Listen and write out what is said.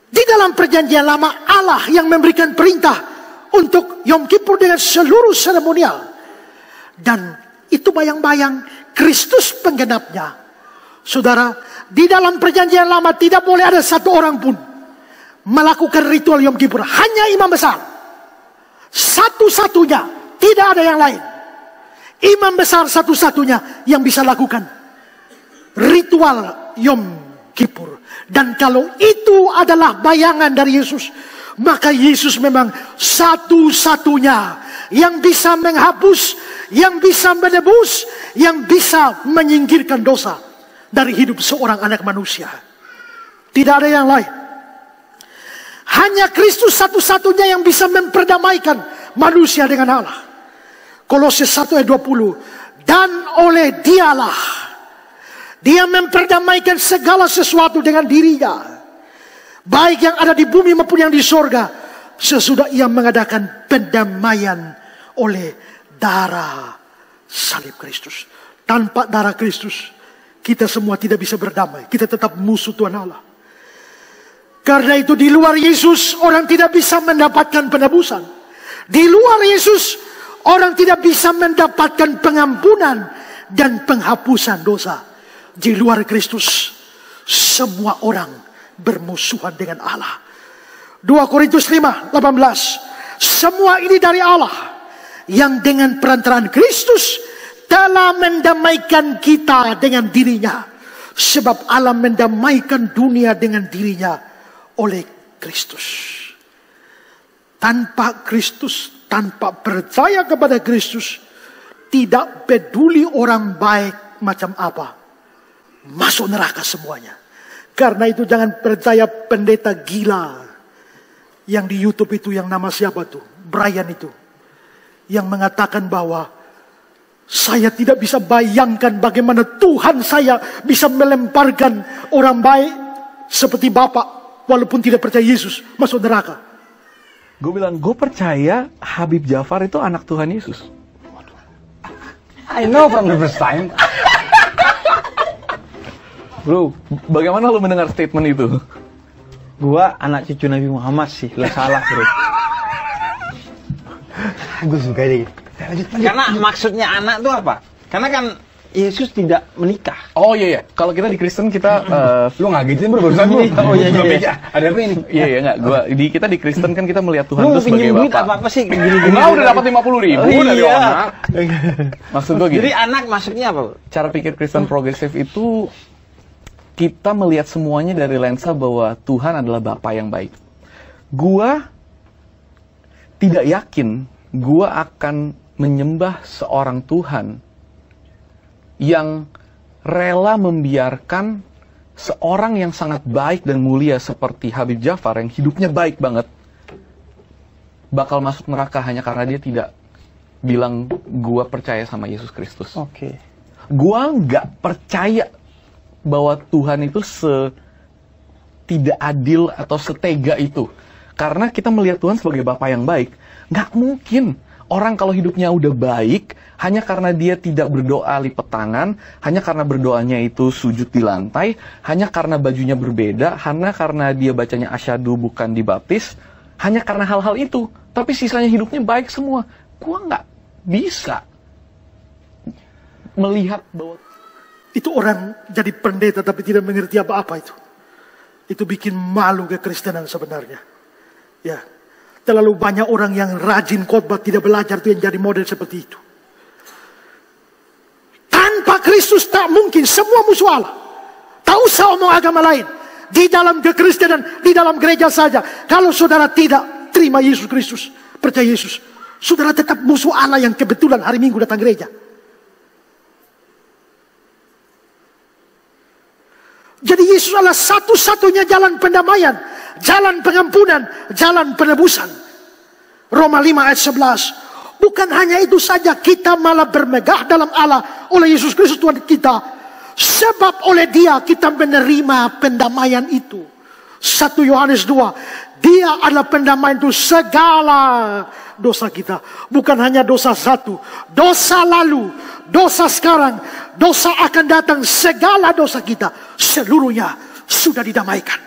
Di dalam perjanjian lama Allah yang memberikan perintah untuk Yom Kippur dengan seluruh seremonial. Dan itu bayang-bayang Kristus penggenapnya. Saudara, di dalam perjanjian lama tidak boleh ada satu orang pun melakukan ritual Yom Kippur. Hanya imam besar. Satu-satunya, tidak ada yang lain. Imam besar satu-satunya yang bisa lakukan ritual Yom Kippur. Dan kalau itu adalah bayangan dari Yesus, maka Yesus memang satu-satunya yang bisa menghapus, yang bisa menebus, yang bisa menyingkirkan dosa dari hidup seorang anak manusia. Tidak ada yang lain. Hanya Kristus satu-satunya yang bisa memperdamaikan manusia dengan Allah. Kolose 1 ayat 20. Dan oleh dialah dia memperdamaikan segala sesuatu dengan dirinya, baik yang ada di bumi maupun yang di sorga, sesudah ia mengadakan pendamaian oleh darah salib Kristus. Tanpa darah Kristus, kita semua tidak bisa berdamai. Kita tetap musuh Tuhan Allah. Karena itu di luar Yesus orang tidak bisa mendapatkan penebusan. Di luar Yesus orang tidak bisa mendapatkan pengampunan dan penghapusan dosa. Di luar Kristus semua orang bermusuhan dengan Allah. 2 Korintus 5:18. Semua ini dari Allah yang dengan perantaraan Kristus telah mendamaikan kita dengan dirinya. Sebab Allah mendamaikan dunia dengan dirinya oleh Kristus. Tanpa Kristus, tanpa percaya kepada Kristus, tidak peduli orang baik macam apa, masuk neraka semuanya. Karena itu jangan percaya pendeta gila yang di YouTube itu, yang nama siapa tuh, Brian itu, yang mengatakan bahwa saya tidak bisa bayangkan bagaimana Tuhan saya bisa melemparkan orang baik seperti Bapak, walaupun tidak percaya Yesus, masuk neraka. Gue bilang, gue percaya Habib Jafar itu anak Tuhan Yesus. I know from the first time. Bro, bagaimana lo mendengar statement itu? Gua anak cucu Nabi Muhammad sih, lo salah bro. Gue suka deh. Lanjut. Karena maksudnya anak tuh apa? Karena kan Yesus tidak menikah. Oh iya. Kalau kita di Kristen kita lu ngagetin bro barusan lu. Oh iya. Ada apa ini? Iya enggak. Kita di Kristen kan kita melihat Tuhan itu sebagai Bapa. Apa sih gini-gini? Udah dapat 50.000 dari anak. Maksud gue gini. Jadi anak maksudnya apa? Cara pikir Kristen progresif itu kita melihat semuanya dari lensa bahwa Tuhan adalah Bapa yang baik. Gua tidak yakin gua akan menyembah seorang Tuhan yang rela membiarkan seorang yang sangat baik dan mulia seperti Habib Jafar yang hidupnya baik banget bakal masuk neraka hanya karena dia tidak bilang gua percaya sama Yesus Kristus. Oke. Gua nggak percaya bahwa Tuhan itu tidak adil atau setega itu. Karena kita melihat Tuhan sebagai Bapa yang baik. Nggak mungkin orang kalau hidupnya udah baik hanya karena dia tidak berdoa lipat tangan, hanya karena berdoanya itu sujud di lantai, hanya karena bajunya berbeda, hanya karena dia bacanya asyhadu bukan dibaptis, hanya karena hal-hal itu. Tapi sisanya hidupnya baik semua. Gua nggak bisa melihat bahwa itu orang jadi pendeta tapi tidak mengerti apa-apa itu. Itu bikin malu kekristenan sebenarnya. Ya, terlalu banyak orang yang rajin khotbah tidak belajar itu yang jadi model seperti itu. Tanpa Kristus tak mungkin, semua musuh Allah. Tak usah omong agama lain. Di dalam kekristenan, di dalam gereja saja. Kalau saudara tidak terima Yesus Kristus, percaya Yesus, saudara tetap musuh Allah yang kebetulan hari Minggu datang gereja. Jadi Yesus adalah satu-satunya jalan pendamaian, jalan pengampunan, jalan penebusan. Roma 5 ayat 11. Bukan hanya itu saja, kita malah bermegah dalam Allah oleh Yesus Kristus Tuhan kita. Sebab oleh Dia kita menerima pendamaian itu. 1 Yohanes 2. Dia adalah pendamaian itu segala dosa kita. Bukan hanya dosa satu, dosa lalu, dosa sekarang, dosa akan datang, segala dosa kita seluruhnya sudah didamaikan.